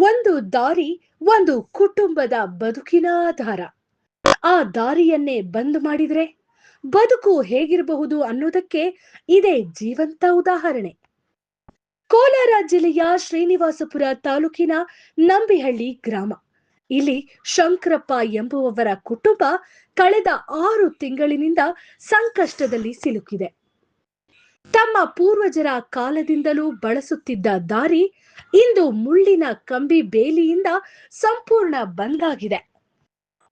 ಒಂದು ದಾರಿ ಒಂದು ಕುಟುಂಬದ ಬದುಕಿನ ಆಧಾರ. ಆ ದಾರಿಯನ್ನೇ ಬಂದ್ ಮಾಡಿದ್ರೆ ಬದುಕು ಹೇಗಿರಬಹುದು ಅನ್ನೋದಕ್ಕೆ ಇದೇ ಜೀವಂತ ಉದಾಹರಣೆ. ಕೋಲಾರ ಜಿಲ್ಲೆಯ ಶ್ರೀನಿವಾಸಪುರ ತಾಲೂಕಿನ ನಂಬಿಹಳ್ಳಿ ಗ್ರಾಮ. ಇಲ್ಲಿ ಶಂಕರಪ್ಪ ಎಂಬುವವರ ಕುಟುಂಬ ಕಳೆದ 6 ತಿಂಗಳಿನಿಂದ ಸಂಕಷ್ಟದಲ್ಲಿ ಸಿಲುಕಿದೆ. ತಮ್ಮ ಪೂರ್ವಜರ ಕಾಲದಿಂದಲೂ ಬಳಸುತ್ತಿದ್ದ ದಾರಿ ಇಂದು ಮುಳ್ಳಿನ ಕಂಬಿ ಬೇಲಿಯಿಂದ ಸಂಪೂರ್ಣ ಬಂದಾಗಿದೆ.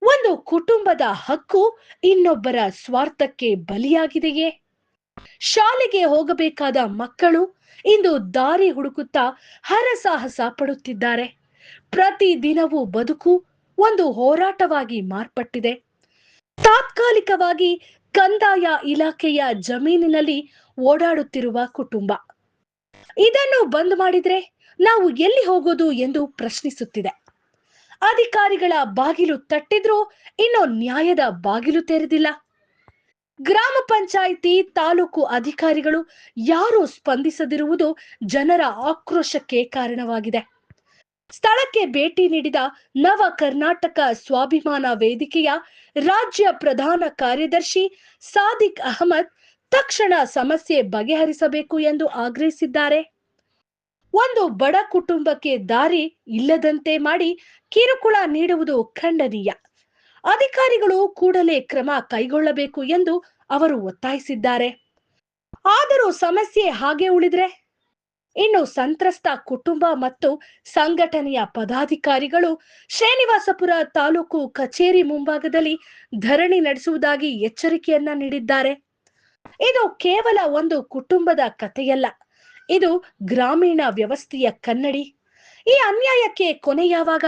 ಒಂದು ಕುಟುಂಬದ ಹಕ್ಕು ಇನ್ನೊಬ್ಬರ ಸ್ವಾರ್ಥಕ್ಕೆ ಬಲಿಯಾಗಿದೆಯೇ? ಶಾಲೆಗೆ ಹೋಗಬೇಕಾದ ಮಕ್ಕಳು ಇಂದು ದಾರಿ ಹುಡುಕುತ್ತಾ ಹರಸಾಹಸ ಪಡುತ್ತಿದ್ದಾರೆ. ಪ್ರತಿ ದಿನವೂ ಬದುಕು ಒಂದು ಹೋರಾಟವಾಗಿ ಮಾರ್ಪಟ್ಟಿದೆ. ತಾತ್ಕಾಲಿಕವಾಗಿ ಕಂದಾಯ ಇಲಾಖೆಯ ಜಮೀನಿನಲ್ಲಿ ಓಡಾಡುತ್ತಿರುವ ಕುಟುಂಬ ಇದನ್ನು ಬಂದ್ ಮಾಡಿದ್ರೆ ನಾವು ಎಲ್ಲಿ ಹೋಗೋದು ಎಂದು ಪ್ರಶ್ನಿಸುತ್ತಿದೆ. ಅಧಿಕಾರಿಗಳ ಬಾಗಿಲು ತಟ್ಟಿದ್ರೂ ಇನ್ನೂ ನ್ಯಾಯದ ಬಾಗಿಲು ತೆರೆದಿಲ್ಲ. ಗ್ರಾಮ ಪಂಚಾಯಿತಿ ತಾಲೂಕು ಅಧಿಕಾರಿಗಳು ಯಾರೂ ಸ್ಪಂದಿಸದಿರುವುದು ಜನರ ಆಕ್ರೋಶಕ್ಕೆ ಕಾರಣವಾಗಿದೆ. ಸ್ಥಳಕ್ಕೆ ಭೇಟಿ ನೀಡಿದ ನವ ಕರ್ನಾಟಕ ಸ್ವಾಭಿಮಾನ ವೇದಿಕೆಯ ರಾಜ್ಯ ಪ್ರಧಾನ ಕಾರ್ಯದರ್ಶಿ ಸಾದಿಕ್ ಅಹಮದ್ ತಕ್ಷಣ ಸಮಸ್ಯೆ ಬಗೆಹರಿಸಬೇಕು ಎಂದು ಆಗ್ರಹಿಸಿದ್ದಾರೆ. ಒಂದು ಬಡ ಕುಟುಂಬಕ್ಕೆ ದಾರಿ ಇಲ್ಲದಂತೆ ಮಾಡಿ ಕಿರುಕುಳ ನೀಡುವುದು ಖಂಡನೀಯ. ಅಧಿಕಾರಿಗಳು ಕೂಡಲೇ ಕ್ರಮ ಕೈಗೊಳ್ಳಬೇಕು ಎಂದು ಅವರು ಒತ್ತಾಯಿಸಿದ್ದಾರೆ. ಆದರೂ ಸಮಸ್ಯೆ ಹಾಗೆ ಉಳಿದ್ರೆ ಇನ್ನು ಸಂತ್ರಸ್ತ ಕುಟುಂಬ ಮತ್ತು ಸಂಘಟನೆಯ ಪದಾಧಿಕಾರಿಗಳು ಶ್ರೀನಿವಾಸಪುರ ತಾಲೂಕು ಕಚೇರಿ ಮುಂಭಾಗದಲ್ಲಿ ಧರಣಿ ನಡೆಸುವುದಾಗಿ ಎಚ್ಚರಿಕೆಯನ್ನ ನೀಡಿದ್ದಾರೆ. ಇದು ಕೇವಲ ಒಂದು ಕುಟುಂಬದ ಕಥೆಯಲ್ಲ, ಇದು ಗ್ರಾಮೀಣ ವ್ಯವಸ್ಥೆಯ ಕನ್ನಡಿ. ಈ ಅನ್ಯಾಯಕ್ಕೆ ಕೊನೆ ಯಾವಾಗ?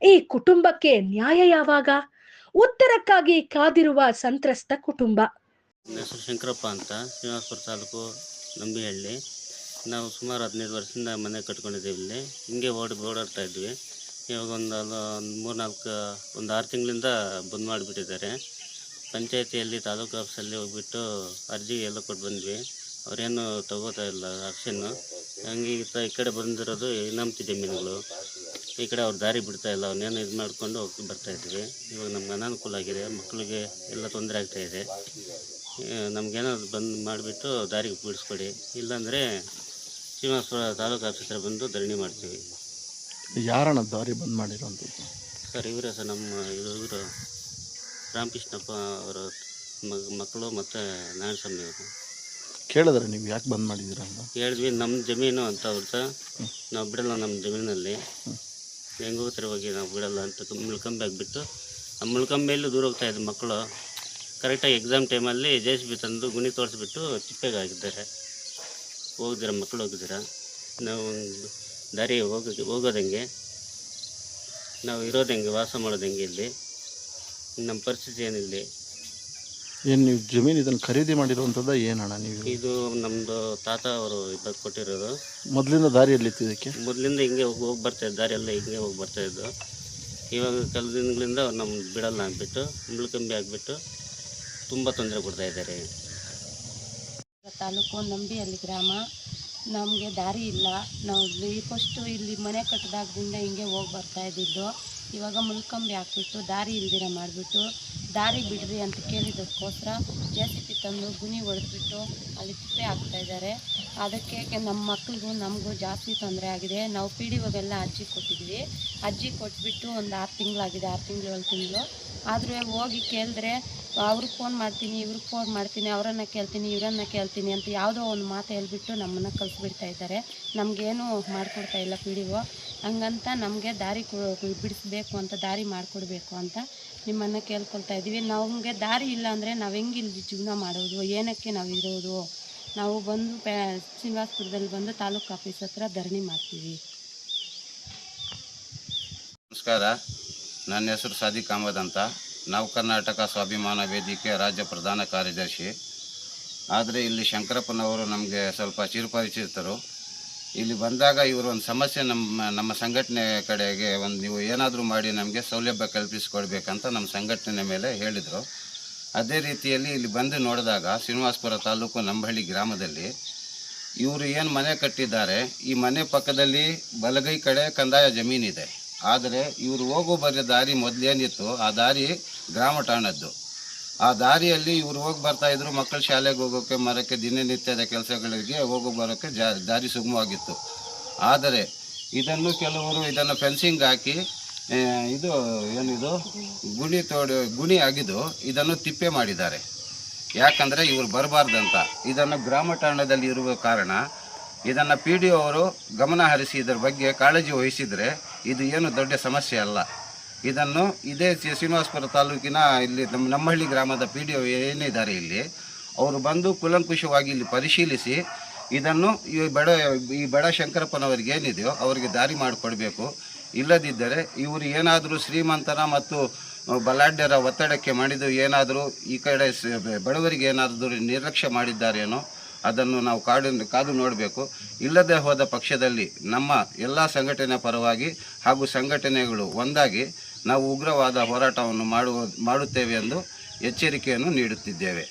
ಈ ಕುಟುಂಬಕ್ಕೆ ನ್ಯಾಯ ಯಾವಾಗ? ಉತ್ತರಕ್ಕಾಗಿ ಕಾದಿರುವ ಸಂತ್ರಸ್ತ ಕುಟುಂಬ. ಹೆಸರು ಶಂಕರಪ್ಪ ಅಂತ, ಶ್ರೀನಿವಾಸಪುರ ತಾಲೂಕು ನಂಬಿಹಳ್ಳಿ. ನಾವು ಸುಮಾರು 15 ವರ್ಷದಿಂದ ಮನೆ ಕಟ್ಕೊಂಡಿದ್ದೀವಿ. ಇಲ್ಲಿ ಹಿಂಗೆ ಓಡಾಡ್ತಾ ಇದ್ವಿ. ಇವಾಗ ಒಂದು 6 ತಿಂಗಳಿಂದ ಬಂದ್ ಮಾಡಿಬಿಟ್ಟಿದ್ದಾರೆ. ಪಂಚಾಯತಿಯಲ್ಲಿ ತಾಲೂಕು ಆಫೀಸಲ್ಲಿ ಹೋಗ್ಬಿಟ್ಟು ಅರ್ಜಿ ಎಲ್ಲ ಕೊಟ್ಟು ಬಂದ್ವಿ. ಅವರೇನು ತಗೋತಾ ಇಲ್ಲ ಆಕ್ಷನ್ನು. ಹಂಗೆ ಈ ಕಡೆ ಬಂದಿರೋದು ಇನಾಮತಿ ಜಮೀನುಗಳು. ಈ ಕಡೆ ಅವ್ರು ದಾರಿ ಬಿಡ್ತಾ ಇಲ್ಲ. ಅವನ್ನೇನು ಇದು ಮಾಡಿಕೊಂಡು ಹೋಗಿ ಬರ್ತಾಯಿದ್ವಿ. ಇವಾಗ ನಮ್ಗೆ ಅನಾನುಕೂಲ ಆಗಿದೆ, ಮಕ್ಕಳಿಗೆ ಎಲ್ಲ ತೊಂದರೆ ಆಗ್ತಾಯಿದೆ. ನಮಗೇನಾದ್ರು ಬಂದು ಮಾಡಿಬಿಟ್ಟು ದಾರಿಗೆ ಬಿಡಿಸ್ಕೊಡಿ, ಇಲ್ಲಾಂದರೆ ಶ್ರೀನಿವಾಸಪುರ ತಾಲೂಕು ಆಫೀಸರ್ ಬಂದು ಧರಣಿ ಮಾಡ್ತೀವಿ. ಯಾರಣ್ಣ ದಾರಿ ಬಂದ್ ಮಾಡಿರೋಂಥದ್ದು? ಸರ್ ಇವರೇ ಸರ್, ನಮ್ಮ ಇವರು ರಾಮಕೃಷ್ಣಪ್ಪ ಅವರ ಮಕ್ಕಳು ಮತ್ತು ನಾರಾಯಣಸ್ವಾಮಿ ಅವರು. ಕೇಳಿದ್ರೆ ನೀವು ಯಾಕೆ ಬಂದ್ ಮಾಡಿದ್ದೀರ ಅಂತ? ಹೇಳಿದ್ವಿ, ನಮ್ಮ ಜಮೀನು ಅಂತ ಅವ್ರ ನಾವು ಬಿಡಲ್ಲ, ನಮ್ಮ ಜಮೀನಲ್ಲಿ ಹೆಂಗೆ ಹೋಗ್ತಾರೆ ಹೋಗಿ, ನಾವು ಬಿಡಲ್ಲ ಅಂತ ಮುಳ್ಕಂಬಿ ಆಗಿಬಿಟ್ಟು ಆ ಮುಳ್ಕಂಬಿಯಲ್ಲಿ ದೂರ ಹೋಗ್ತಾಯಿದ್ರು ಮಕ್ಕಳು. ಕರೆಕ್ಟಾಗಿ ಎಕ್ಸಾಮ್ ಟೈಮಲ್ಲಿ JCB ತಂದು ಗುಣಿ ತೋರಿಸ್ಬಿಟ್ಟು ಚಿಪ್ಪೆಗೆ ಆಗಿದ್ದಾರೆ. ಹೋಗಿದ್ದೀರ ಮಕ್ಕಳು ಹೋಗಿದ್ದೀರ, ನಾವು ದಾರಿ ಹೋಗೋದಂಗೆ, ನಾವು ಇರೋದಂಗೆ, ವಾಸ ಮಾಡೋದಂಗೆ, ಇಲ್ಲಿ ನಮ್ಮ ಪರಿಸ್ಥಿತಿ ಏನಿಲ್ಲ. ಏನು ನೀವು ಜಮೀನು ಇದನ್ನು ಖರೀದಿ ಮಾಡಿರುವಂಥದ್ದ ಏನಣ್ಣ ನೀವು? ಇದು ನಮ್ಮದು ತಾತ ಅವರು ಇದ್ದಾಗ ಕೊಟ್ಟಿರೋದು. ಮೊದಲಿಂದ ದಾರಿಯಲ್ಲಿ ಇದಕ್ಕೆ ಮೊದಲಿಂದ ಹಿಂಗೆ ಹೋಗಿ ಬರ್ತಾಯಿದ್ದು, ದಾರಿಯೆಲ್ಲ ಹಿಂಗೆ ಹೋಗಿ ಬರ್ತಾಯಿದ್ದು. ಇವಾಗ ಕೆಲ ದಿನಗಳಿಂದ ನಮ್ಮ ಬಿಡಲ್ಲ ಅಂದ್ಬಿಟ್ಟು ಮುಳ್ಕಂಬಿ ಆಗಿಬಿಟ್ಟು ತುಂಬ ತೊಂದರೆ ಕೊಡ್ತಾಯಿದ್ದಾರೆ. ತಾಲೂಕು ನಂಬಿಹಳ್ಳಿ ಗ್ರಾಮ. ನಮಗೆ ದಾರಿ ಇಲ್ಲ. ನಾವು ಫಸ್ಟು ಇಲ್ಲಿ ಮನೆ ಕಟ್ಟಿದಾಗದಿಂದ ಹಿಂಗೆ ಹೋಗಿ ಬರ್ತಾಯಿದ್ದಿದ್ದು. ಇವಾಗ ಮುಳ್ಕಂಬಿ ಹಾಕ್ಬಿಟ್ಟು ದಾರಿ ಇಲ್ದಿರ ಮಾಡಿಬಿಟ್ಟು ದಾರಿ ಬಿಡ್ರಿ ಅಂತ ಕೇಳಿದ್ದಕ್ಕೋಸ್ಕರ JCB ತಂದು ಗುಣಿ ಹೊಡೆದ್ಬಿಟ್ಟು ಅಲ್ಲಿ ತಿಪ್ಪೆ ಹಾಕ್ತಾಯಿದ್ದಾರೆ. ಅದಕ್ಕೆ ನಮ್ಮ ಮಕ್ಳಿಗೂ ನಮಗೂ ಜಾಸ್ತಿ ತೊಂದರೆ ಆಗಿದೆ. ನಾವು PDOಗೆಲ್ಲ ಅರ್ಜಿ ಕೊಟ್ಟಿದ್ವಿ. ಅರ್ಜಿ ಕೊಟ್ಬಿಟ್ಟು ಒಂದು 6 ತಿಂಗಳಾಗಿದೆ, 6 ತಿಂಗಳು 7 ತಿಂಗಳು. ಆದರೂ ಹೋಗಿ ಕೇಳಿದ್ರೆ ಅವ್ರಿಗೆ ಫೋನ್ ಮಾಡ್ತೀನಿ, ಇವ್ರಿಗೆ ಫೋನ್ ಮಾಡ್ತೀನಿ, ಅವರನ್ನು ಕೇಳ್ತೀನಿ, ಇವರನ್ನು ಕೇಳ್ತೀನಿ ಅಂತ ಯಾವುದೋ ಒಂದು ಮಾತು ಹೇಳ್ಬಿಟ್ಟು ನಮ್ಮನ್ನು ಕಳಿಸ್ಬಿಡ್ತಾ ಇದ್ದಾರೆ. ನಮಗೇನು ಮಾಡಿಕೊಡ್ತಾ ಇಲ್ಲ PDO. ಹಂಗಂತ ನಮಗೆ ದಾರಿ ಬಿಡಿಸ್ಬೇಕು ಅಂತ, ದಾರಿ ಮಾಡಿಕೊಡ್ಬೇಕು ಅಂತ ನಿಮ್ಮನ್ನು ಕೇಳ್ಕೊಳ್ತಾ ಇದ್ದೀವಿ. ನಮಗೆ ದಾರಿ ಇಲ್ಲ ಅಂದರೆ ನಾವು ಹೆಂಗೆ ಇಲ್ಲಿ ಜೀವನ ಮಾಡೋದು? ಏನಕ್ಕೆ ನಾವು ಇರೋದು? ನಾವು ಬಂದು ಶ್ರೀನಿವಾಸಪುರದಲ್ಲಿ ಬಂದು ತಾಲೂಕು ಆಫೀಸ್ ಹತ್ರ ಧರಣಿ ಮಾಡ್ತೀವಿ. ನಮಸ್ಕಾರ, ನನ್ನ ಹೆಸರು ಸಾದಿಕ್ ಅಹಮದ್ ಅಂತ. ನಾವು ಕರ್ನಾಟಕ ಸ್ವಾಭಿಮಾನ ವೇದಿಕೆ ರಾಜ್ಯ ಪ್ರಧಾನ ಕಾರ್ಯದರ್ಶಿ. ಆದರೆ ಇಲ್ಲಿ ಶಂಕರಪ್ಪನವರು ನಮಗೆ ಸ್ವಲ್ಪ ಚಿರಪರಿಚಿತರು. ಇಲ್ಲಿ ಬಂದಾಗ ಇವರು ಒಂದು ಸಮಸ್ಯೆ ನಮ್ಮ ಸಂಘಟನೆ ಕಡೆಗೆ ನೀವು ಏನಾದರೂ ಮಾಡಿ ನಮಗೆ ಸೌಲಭ್ಯ ಕಲ್ಪಿಸಿಕೊಡ್ಬೇಕಂತ ನಮ್ಮ ಸಂಘಟನೆ ಮೇಲೆ ಹೇಳಿದರು. ಅದೇ ರೀತಿಯಲ್ಲಿ ಇಲ್ಲಿ ಬಂದು ನೋಡಿದಾಗ ಶ್ರೀನಿವಾಸಪುರ ತಾಲೂಕು ನಂಬಿಹಳ್ಳಿ ಗ್ರಾಮದಲ್ಲಿ ಇವರು ಏನು ಮನೆ ಕಟ್ಟಿದ್ದಾರೆ, ಈ ಮನೆ ಪಕ್ಕದಲ್ಲಿ ಬಲಗೈ ಕಡೆ ಕಂದಾಯ ಜಮೀನಿದೆ. ಆದರೆ ಇವರು ಹೋಗೋ ಬರೋ ದಾರಿ ಮೊದಲೇನಿತ್ತು, ಆ ದಾರಿ ಗ್ರಾಮ ಠಾಣದ್ದು. ಆ ದಾರಿಯಲ್ಲಿ ಇವರು ಹೋಗಿ ಬರ್ತಾಯಿದ್ರು. ಮಕ್ಕಳ ಶಾಲೆಗೆ ಹೋಗೋಕ್ಕೆ, ಮರಕ್ಕೆ, ದಿನನಿತ್ಯದ ಕೆಲಸಗಳಿಗೆ ಹೋಗೋ ಬರೋಕ್ಕೆ ದಾರಿ ಸುಗಮವಾಗಿತ್ತು. ಆದರೆ ಇದನ್ನು ಕೆಲವರು ಇದನ್ನು ಫೆನ್ಸಿಂಗ್ ಹಾಕಿ ಇದು ಏನಿದು ಗುಣಿ ಆಗಿದ್ದು ಇದನ್ನು ತಿಪ್ಪೆ ಮಾಡಿದ್ದಾರೆ. ಯಾಕಂದರೆ ಇವರು ಬರಬಾರ್ದಂತ. ಇದನ್ನು ಗ್ರಾಮ ಠಾಣದಲ್ಲಿ ಇರುವ ಕಾರಣ ಇದನ್ನು PDO ಅವರು ಗಮನ ಹರಿಸಿ ಇದರ ಬಗ್ಗೆ ಕಾಳಜಿ ವಹಿಸಿದರೆ ಇದು ಏನು ದೊಡ್ಡ ಸಮಸ್ಯೆ ಅಲ್ಲ. ಇದನ್ನು ಇದೇ ಶ್ರೀನಿವಾಸಪುರ ತಾಲೂಕಿನ ಇಲ್ಲಿ ನಮ್ಮಹಳ್ಳಿ ಗ್ರಾಮದ PDO ಏನಿದ್ದಾರೆ ಇಲ್ಲಿ, ಅವರು ಬಂದು ಕೂಲಂಕುಷವಾಗಿ ಇಲ್ಲಿ ಪರಿಶೀಲಿಸಿ ಇದನ್ನು ಈ ಬಡ ಶಂಕರಪ್ಪನವರಿಗೆ ಏನಿದೆಯೋ ಅವರಿಗೆ ದಾರಿ ಮಾಡಿಕೊಡ್ಬೇಕು. ಇಲ್ಲದಿದ್ದರೆ ಇವರು ಏನಾದರೂ ಶ್ರೀಮಂತರ ಮತ್ತು ಬಲಾಢ್ಯರ ಒತ್ತಡಕ್ಕೆ ಮಾಡಿದ್ದು ಏನಾದರೂ ಈ ಕಡೆ ಬಡವರಿಗೆ ಏನಾದರೂ ನಿರ್ಲಕ್ಷ್ಯ ಮಾಡಿದ್ದಾರೇನೋ ಅದನ್ನು ನಾವು ಕಾದು ನೋಡಬೇಕು. ಇಲ್ಲದೆ ಹೋದ ಪಕ್ಷದಲ್ಲಿ ನಮ್ಮ ಎಲ್ಲ ಸಂಘಟನೆ ಪರವಾಗಿ ಹಾಗೂ ಸಂಘಟನೆಗಳು ಒಂದಾಗಿ ನಾವು ಉಗ್ರವಾದ ಹೋರಾಟವನ್ನು ಮಾಡುತ್ತೇವೆ ಎಂದು ಎಚ್ಚರಿಕೆಯನ್ನು ನೀಡುತ್ತಿದ್ದೇವೆ.